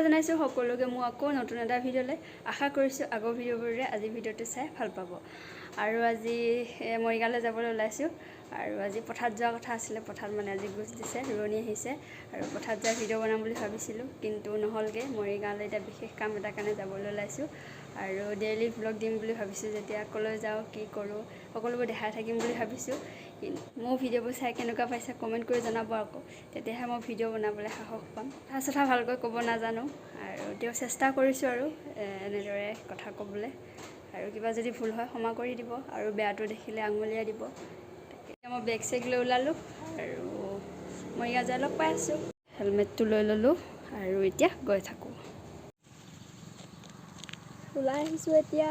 নমস্কাৰ জনাইছোঁ সকলোকে মোৰ আকৌ নতুন এটা ভিডিঅ'লৈ আশা কৰিছোঁ আগৰ ভিডিঅ'বোৰে আজি ভিডিঅ'টো চাই ভাল পাব আৰু আজি মৰিগাঁৱলৈ যাবলৈ ওলাইছোঁ আৰু আজি পথাৰত যোৱা কথা আছিলে পথাৰত মানে আজি গুছ দিছে ৰোৱনী আহিছে আৰু পথাৰত যোৱা ভিডিঅ' বনাম বুলি ভাবিছিলোঁ কিন্তু নহ'লগে মৰিগাঁৱলৈ এটা বিশেষ কাম এটা কাৰণে যাবলৈ ওলাইছোঁ আৰু ডেইলি ব্লগ দিম বুলি ভাবিছোঁ যেতিয়া কলৈ যাওঁ কি কৰোঁ সকলোবোৰ দেখাই থাকিম বুলি ভাবিছোঁ মোৰ ভিডিঅ'বোৰ চাই কেনেকুৱা পাইছে কমেণ্ট কৰি জনাব আকৌ তেতিয়াহে মই ভিডিঅ' বনাবলৈ সাহস পাম কথা ভালকৈ ক'ব নাজানো আৰু তেওঁ চেষ্টা কৰিছোঁ আৰু এনেদৰে কথা ক'বলৈ আৰু কিবা যদি ভুল হয় ক্ষমা কৰি দিব আৰু বেয়াটো দেখিলে আঙুলিয়াই দিব তাকে মই বেগ চেগ লৈ ওলালোঁ আৰু মৰিগাঁও যাই লগ পাই আছোঁ হেলমেটটো লৈ ল'লোঁ আৰু এতিয়া গৈ থাকোঁ ওলাই আহিছোঁ এতিয়া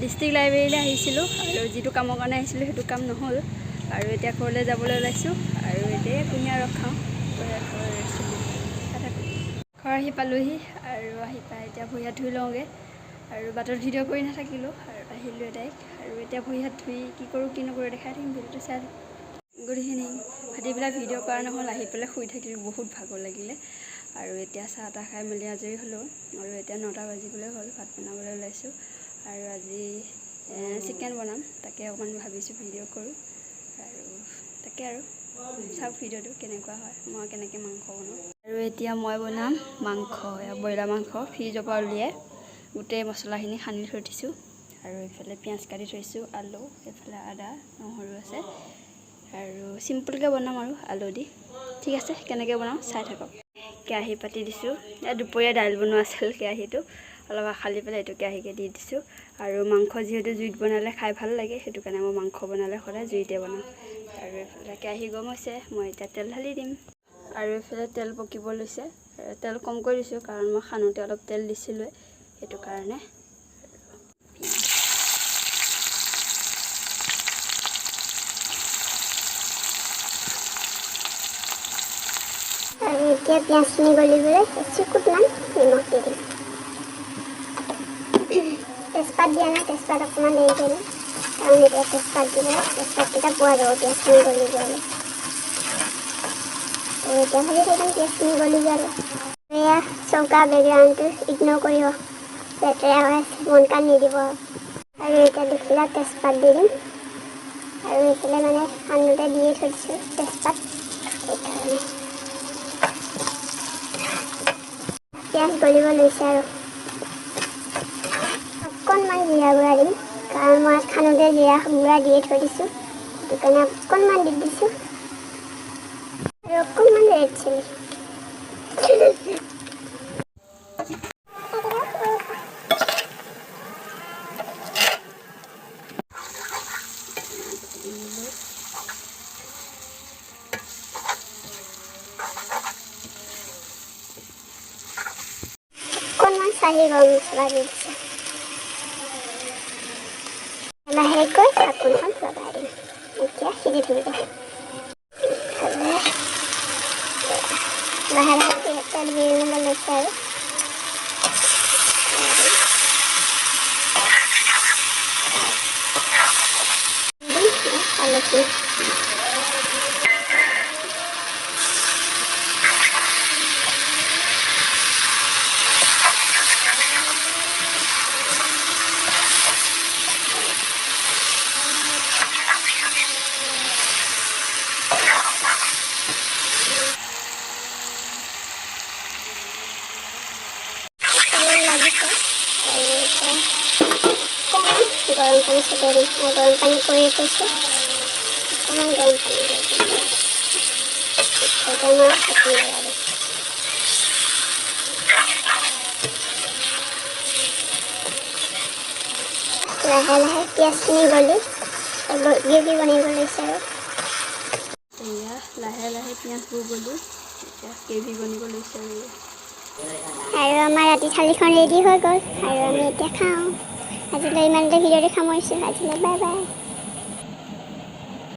ডিষ্ট্ৰিক্ট লাইব্ৰেৰীলৈ আহিছিলোঁ আৰু যিটো কামৰ কাৰণে আহিছিলোঁ সেইটো কাম নহ'ল আৰু এতিয়া ঘৰলৈ যাবলৈ ওলাইছোঁ আৰু এতিয়া কুঁহিয়াৰ ৰস খাওঁ ঘৰ আহি পালোহি আৰু আহি পাই এতিয়া ভৰি হাত ধুই লওঁগৈ আৰু বাটত ভিডিঅ' কৰি নাথাকিলোঁ আৰু আহিলোঁ ডাইৰেক্ট আৰু এতিয়া ভৰি হাত ধুই কি কৰোঁ কি নকৰোঁ দেখাই থাকিম ভিডিঅ'টো চাই গুড ইভিনিং ভাটিবিলাক ভিডিঅ' কৰা নহ'ল আহি পেলাই শুই থাকিলোঁ বহুত ভাগৰ লাগিলে আৰু এতিয়া চাহ তাহ খাই মেলি আজৰি হ'লোঁ আৰু এতিয়া 9টা বাজিবলৈ হ'ল ভাত বনাবলৈ ওলাইছোঁ আৰু আজি চিকেন বনাম তাকে অকণমান ভাবিছোঁ ভিডিঅ' কৰোঁ আৰু তাকে আৰু চাওক ভিডিঅ'টো কেনেকুৱা হয় মই কেনেকৈ মাংস বনাওঁ আৰু এতিয়া মই বনাম মাংস ব্ৰইলাৰ মাংস ফ্ৰিজৰ পৰা উলিয়াই গোটেই মছলাখিনি সানি থৈ দিছোঁ আৰু এইফালে পিঁয়াজ কাটি থৈছোঁ আলু এইফালে আদা নহৰু আছে আৰু চিম্পুলকৈ বনাম আৰু আলু দি ঠিক আছে কেনেকৈ বনাওঁ চাই থাকক কেৰাহী পাতি দিছোঁ দুপৰীয়া দাইল বনোৱা আছিল কেৰাহীটো অলপ আখালি পেলাই এইটো কেৰাহীকৈ দি দিছোঁ আৰু মাংস যিহেতু জুইত বনালে খাই ভাল লাগে সেইটো কাৰণে মই মাংস বনালে সদায় জুইতে বনাওঁ আৰু এইফালে কেৰাহী গৰম হৈছে মই এতিয়া তেল ঢালি দিম আৰু এইফালে তেল পকিব লৈছে তেল কমকৈ দিছোঁ কাৰণ মই সানোতে অলপ তেল দিছিলোঁ সেইটো কাৰণে আৰু এতিয়া পিঁয়াজখিনি গলিবলৈ চিকুটমান নিমখ দি দিম তেজপাত দিয়া নাই তেজপাত অকণমান দেৰি কৰিলে কাৰণ এতিয়া তেজপাত দিলে তেজপাতকেইটা পোৱা যাব পিঁয়াজখিনি গলি যোৱালৈ আৰু এতিয়া ভাজি থাকিম পিঁয়াজখিনি গলি যোৱালৈ এয়া চৌকা বেকগ্ৰাউণ্ডটো ইগন'ৰ কৰিব লেতেৰা হৈ আছে মন কাণ নিদিব আৰু এতিয়া দেখিলে তেজপাত দি দিম আৰু এইফালে মানে সানোতে দিয়ে থৈ দিছোঁ তেজপাত সেইকাৰণে পিঁয়াজ গলিব লৈছে আৰু অকণমান জিৰা গুড়া দিম কাৰণ মই খানোতে জিৰা গুড়া দিয়ে থৈ দিছোঁ সেইটো কাৰণে অকণমান দি দিছোঁ আৰু অকণমান ৰেড চিলি অকণমান চাহি গৰম মছলা দি দিছোঁ লাহেকৈ ঢাকোনখন লগাই দিম এতিয়া সিজি থাকিব লাহে লাহে তেল বিৰিঙিব লৈছে আৰু গৰম পানী ছটিয়াই দিম আৰু গৰম পানী কৰি থৈছোঁ অকণমান গৰম পানী লাহে লাহে পিঁয়াজখিনি গলি গ্ৰেভি বনাব লৈছে আৰু এয়া লাহে লাহে পিঁয়াজবোৰ গলি এতিয়া গ্ৰেভি বনিব লৈছে আৰু আমাৰ ৰাতি থালিখন ৰেডি হৈ গ'ল আৰু আমি এতিয়া খাওঁ আজিলৈ ইমানতে ভিডিঅ'টো সামৰিছোঁ আজিলৈ বাই বাই